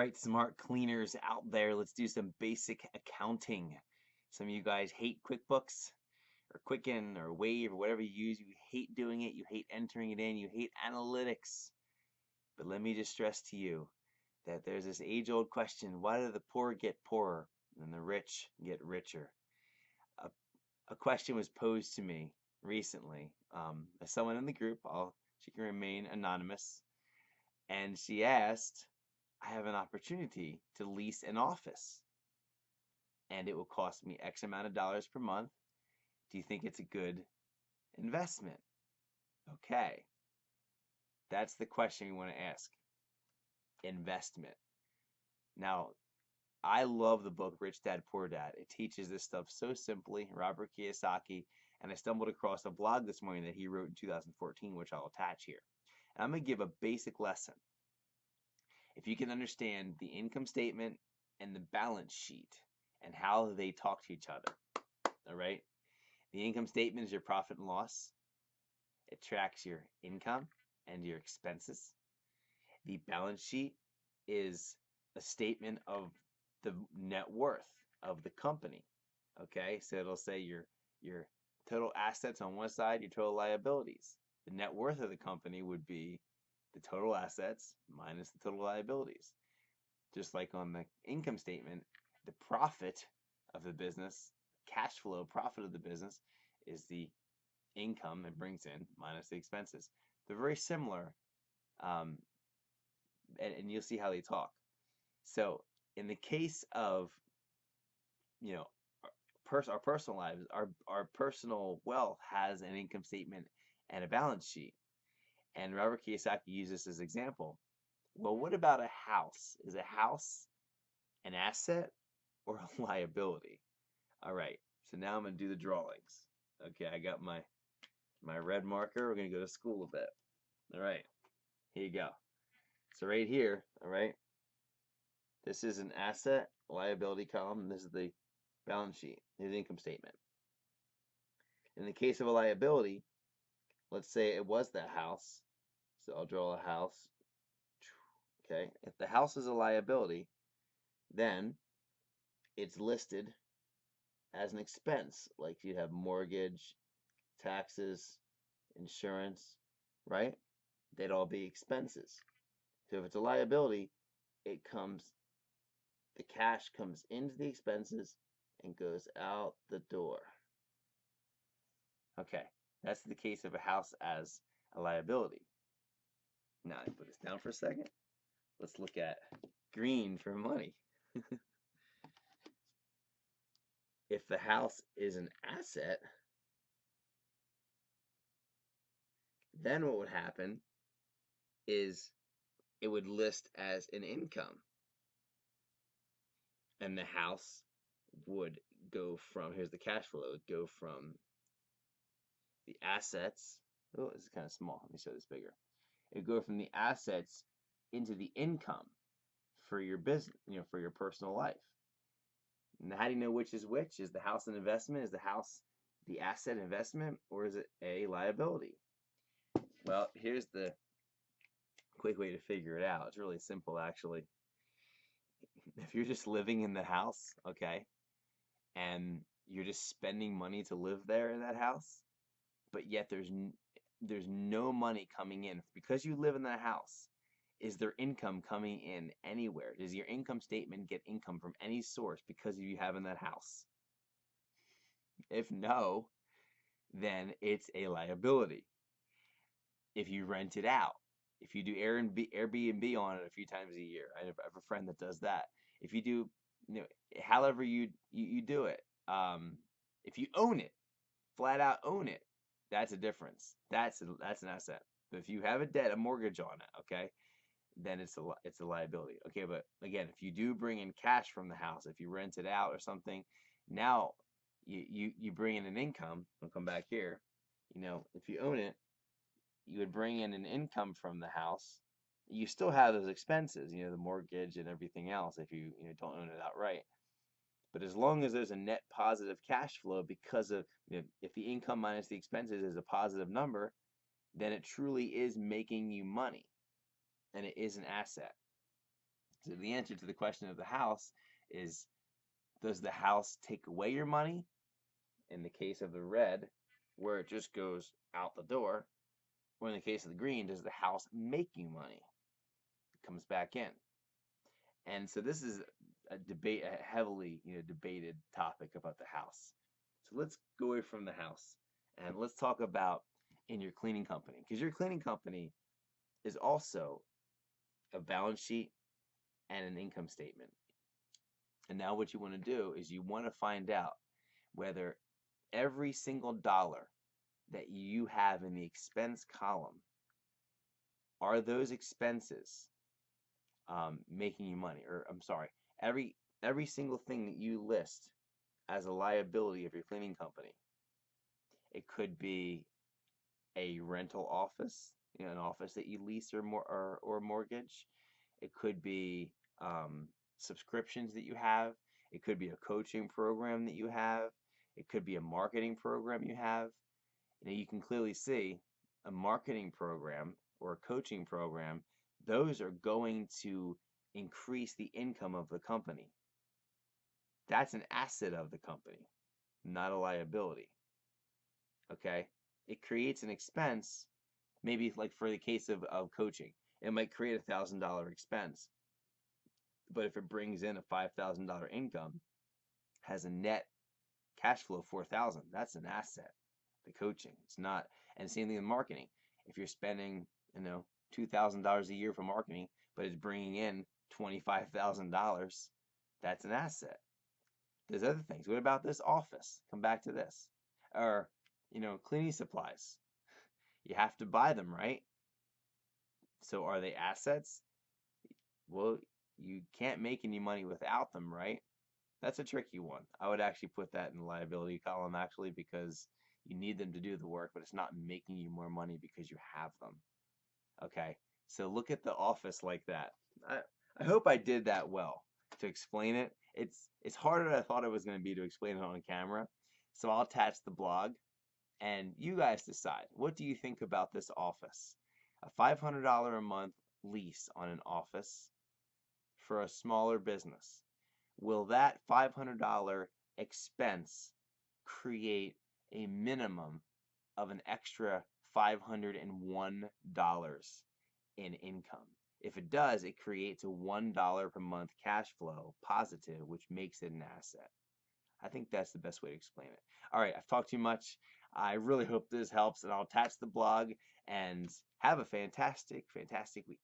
right, smart cleaners out there, let's do some basic accounting. Some of you guys hate QuickBooks or Quicken or Wave or whatever you use. You hate doing it. You hate entering it in. You hate analytics. But let me just stress to you that there's this age-old question: why do the poor get poorer and the rich get richer? A question was posed to me recently by someone in the group. She can remain anonymous, and she asked, I have an opportunity to lease an office and it will cost me X amount of dollars per month. Do you think it's a good investment? Okay, that's the question you want to ask. Investment. Now, I love the book Rich Dad Poor Dad. It teaches this stuff so simply. Robery Kyosaki, and I stumbled across a blog this morning that he wrote in 2014, which I'll attach here. And I'm going to give a basic lesson. If you can understand the income statement and the balance sheet and how they talk to each other, all right? The income statement is your profit and loss. It tracks your income and your expenses. The balance sheet is a statement of the net worth of the company, okay? So it'll say your total assets on one side, your total liabilities. The net worth of the company would be the total assets minus the total liabilities. Just like on the income statement, the profit of the business, cash flow profit of the business, is the income it brings in minus the expenses. They're very similar, and you'll see how they talk. So in the case of, you know, our personal lives, our personal wealth has an income statement and a balance sheet. And Robert Kiyosaki uses this as an example. Well, what about a house? Is a house an asset or a liability? All right, so now I'm going to do the drawings. Okay, I got my red marker. We're going to go to school a bit. All right, here you go. So right here, all right, this is an asset liability column. And this is the balance sheet, the income statement. In the case of a liability, let's say it was that house. So I'll draw a house. Okay, if the house is a liability, then it's listed as an expense. Like you'd have mortgage, taxes, insurance, right? They'd all be expenses. So if it's a liability, the cash comes into the expenses and goes out the door. Okay, that's the case of a house as a liability. Now, I put this down for a second. Let's look at green for money. If the house is an asset, then what would happen is it would list as an income. And the house would go from, here's the cash flow, it would go from the assets. Oh, this is kind of small. Let me show this bigger. It would go from the assets into the income for your business, for your personal life. And how do you know which is which? Is the house an investment? Is the house the asset investment? Or is it a liability? Well, here's the quick way to figure it out. It's really simple, actually. If you're just living in the house, okay, and you're just spending money to live there in that house, but yet there's no money coming in because you live in that house. Is there income coming in anywhere? Does your income statement get income from any source because you have in that house? If no, then it's a liability. If you rent it out, if you do Airbnb on it a few times a year, I have a friend that does that. If you do, however you do it, if you own it, flat out own it, that's a difference. That's an asset. But if you have a mortgage on it, okay, then it's a liability. Okay, but again, if you do bring in cash from the house, if you rent it out or something, now you bring in an income. I'll come back here. If you own it, you would bring in an income from the house. You still have those expenses, the mortgage and everything else if you don't own it outright. But as long as there's a net positive cash flow because of, if the income minus the expenses is a positive number, then it truly is making you money and it is an asset. So the answer to the question of the house is, does the house take away your money? In the case of the red, where it just goes out the door, or in the case of the green, does the house make you money? It comes back in. And so this is a heavily debated topic about the house. So let's go away from the house and let's talk about in your cleaning company, because your cleaning company is also a balance sheet and an income statement. And now what you want to do is you want to find out whether every single dollar that you have in the expense column, are those expenses making you money? Or I'm sorry, every single thing that you list as a liability of your cleaning company. It could be a rental office, an office that you lease or mortgage. It could be subscriptions that you have. It could be a coaching program that you have. It could be a marketing program you have. You can clearly see a marketing program or a coaching program, those are going to increase the income of the company. That's an asset of the company, not a liability. Okay? It creates an expense, maybe like for the case of coaching, it might create $1,000 expense. But if it brings in a $5,000 income, has a net cash flow of $4,000, that's an asset. The coaching, it's not. And same thing with marketing. If you're spending, $2,000 a year for marketing, but it's bringing in $25,000, that's an asset. There's other things. What about this office? Come back to this. Or, cleaning supplies. You have to buy them, right? So are they assets? Well, you can't make any money without them, right? That's a tricky one. I would actually put that in the liability column, actually, because you need them to do the work, but it's not making you more money because you have them. Okay, so look at the office like that. I hope I did that well to explain it. It's harder than I thought it was going to be to explain it on camera. So I'll attach the blog, and you guys decide. What do you think about this office? A $500 a month lease on an office for a smaller business. Will that $500 expense create a minimum of an extra $501 in income? If it does, it creates a $1 per month cash flow positive, which makes it an asset. I think that's the best way to explain it. All right, I've talked too much. I really hope this helps, and I'll attach the blog, and have a fantastic, fantastic week.